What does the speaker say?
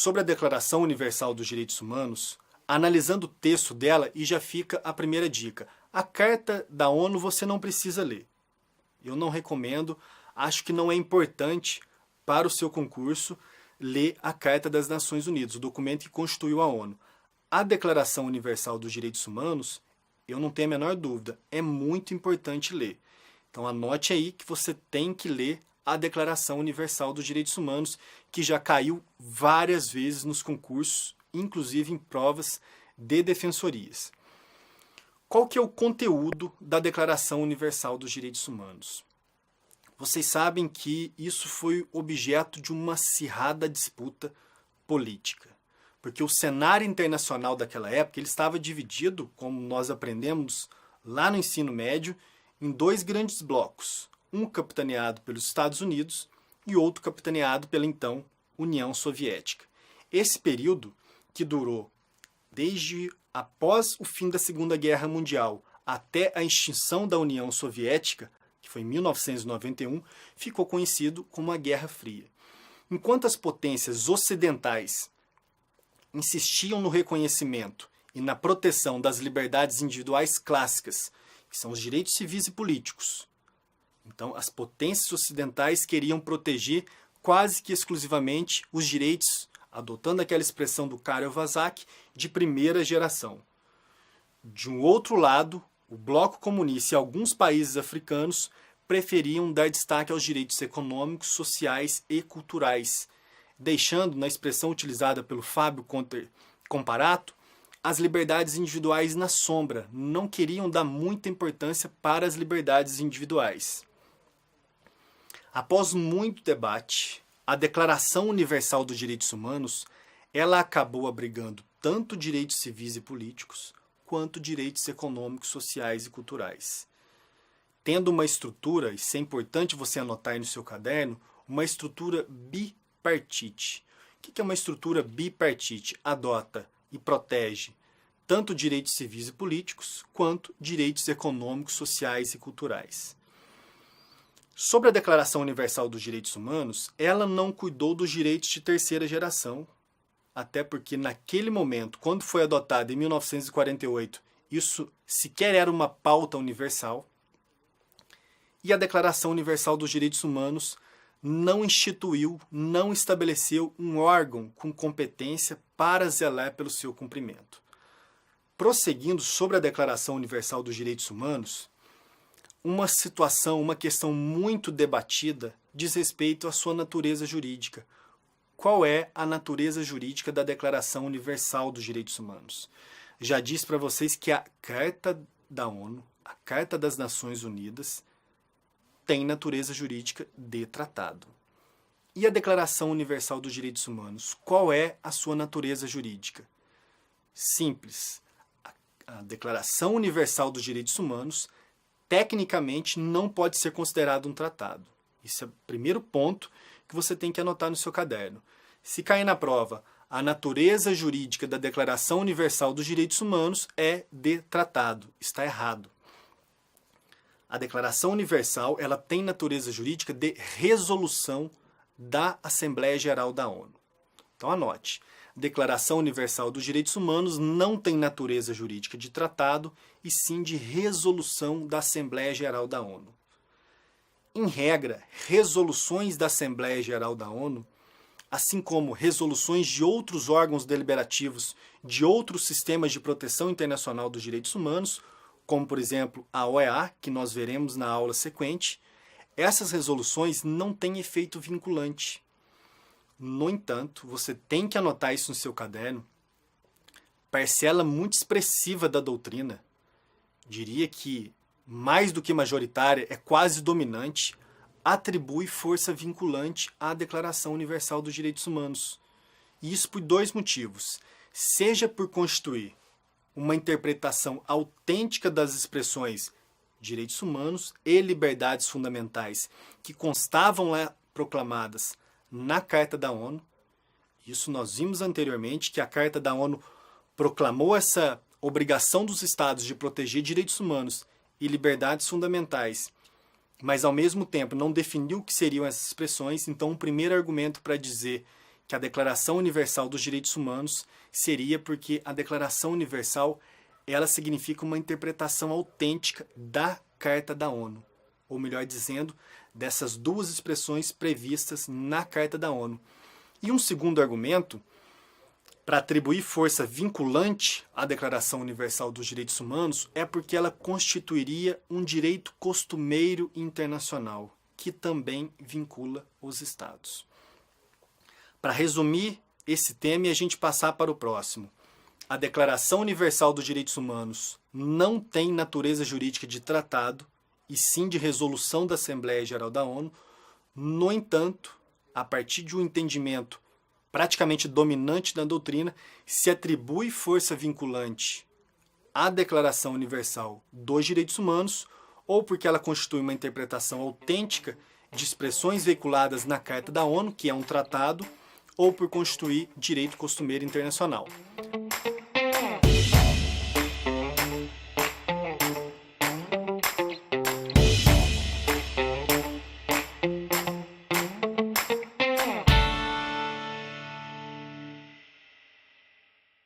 sobre a Declaração Universal dos Direitos Humanos, analisando o texto dela, e já fica a primeira dica. A Carta da ONU você não precisa ler. Eu não recomendo, acho que não é importante para o seu concurso ler a Carta das Nações Unidas, o documento que constituiu a ONU. A Declaração Universal dos Direitos Humanos, eu não tenho a menor dúvida, é muito importante ler. Então anote aí que você tem que ler a Declaração Universal dos Direitos Humanos, que já caiu várias vezes nos concursos, inclusive em provas de defensorias. Qual que é o conteúdo da Declaração Universal dos Direitos Humanos? Vocês sabem que isso foi objeto de uma acirrada disputa política, porque o cenário internacional daquela época ele estava dividido, como nós aprendemos lá no ensino médio, em dois grandes blocos, um capitaneado pelos Estados Unidos e outro capitaneado pela então União Soviética. Esse período, que durou desde após o fim da Segunda Guerra Mundial até a extinção da União Soviética, que foi em 1991, ficou conhecido como a Guerra Fria. Enquanto as potências ocidentais insistiam no reconhecimento e na proteção das liberdades individuais clássicas, que são os direitos civis e políticos, então as potências ocidentais queriam proteger quase que exclusivamente os direitos, adotando aquela expressão do Karel Vazak, de primeira geração. De um outro lado, o bloco comunista e alguns países africanos preferiam dar destaque aos direitos econômicos, sociais e culturais, deixando, na expressão utilizada pelo Fábio Comparato, as liberdades individuais na sombra, não queriam dar muita importância para as liberdades individuais. Após muito debate, a Declaração Universal dos Direitos Humanos ela acabou abrigando tanto direitos civis e políticos quanto direitos econômicos, sociais e culturais. Tendo uma estrutura, isso é importante você anotar aí no seu caderno, uma estrutura bipartite. O que é uma estrutura bipartite? Adota e protege tanto direitos civis e políticos quanto direitos econômicos, sociais e culturais. Sobre a Declaração Universal dos Direitos Humanos, ela não cuidou dos direitos de terceira geração, até porque naquele momento, quando foi adotada em 1948, isso sequer era uma pauta universal. E a Declaração Universal dos Direitos Humanos não instituiu, não estabeleceu um órgão com competência para zelar pelo seu cumprimento. Prosseguindo sobre a Declaração Universal dos Direitos Humanos, uma situação, uma questão muito debatida diz respeito à sua natureza jurídica. Qual é a natureza jurídica da Declaração Universal dos Direitos Humanos? Já disse para vocês que a Carta da ONU, a Carta das Nações Unidas, tem natureza jurídica de tratado. E a Declaração Universal dos Direitos Humanos, qual é a sua natureza jurídica? Simples. A Declaração Universal dos Direitos Humanos tecnicamente não pode ser considerado um tratado. Esse é o primeiro ponto que você tem que anotar no seu caderno. Se cair na prova, a natureza jurídica da Declaração Universal dos Direitos Humanos é de tratado. Está errado. A Declaração Universal ela tem natureza jurídica de resolução da Assembleia Geral da ONU. Então anote. Declaração Universal dos Direitos Humanos não tem natureza jurídica de tratado, e sim de resolução da Assembleia Geral da ONU. Em regra, resoluções da Assembleia Geral da ONU, assim como resoluções de outros órgãos deliberativos de outros sistemas de proteção internacional dos direitos humanos, como por exemplo a OEA, que nós veremos na aula sequente, essas resoluções não têm efeito vinculante. No entanto, você tem que anotar isso no seu caderno, parcela muito expressiva da doutrina, diria que mais do que majoritária, é quase dominante, atribui força vinculante à Declaração Universal dos Direitos Humanos. E isso por dois motivos. Seja por constituir uma interpretação autêntica das expressões direitos humanos e liberdades fundamentais que constavam lá proclamadas na Carta da ONU. Isso nós vimos anteriormente, que a Carta da ONU proclamou essa obrigação dos Estados de proteger direitos humanos e liberdades fundamentais, mas ao mesmo tempo não definiu o que seriam essas expressões. Então o primeiro argumento para dizer que a Declaração Universal dos Direitos Humanos seria porque a Declaração Universal ela significa uma interpretação autêntica da Carta da ONU, ou melhor dizendo, dessas duas expressões previstas na Carta da ONU. E um segundo argumento, para atribuir força vinculante à Declaração Universal dos Direitos Humanos, é porque ela constituiria um direito costumeiro internacional, que também vincula os Estados. Para resumir esse tema e a gente passar para o próximo, a Declaração Universal dos Direitos Humanos não tem natureza jurídica de tratado, e sim de resolução da Assembleia Geral da ONU. No entanto, a partir de um entendimento praticamente dominante da doutrina, se atribui força vinculante à Declaração Universal dos Direitos Humanos, ou porque ela constitui uma interpretação autêntica de expressões veiculadas na Carta da ONU, que é um tratado, ou por constituir direito costumeiro internacional.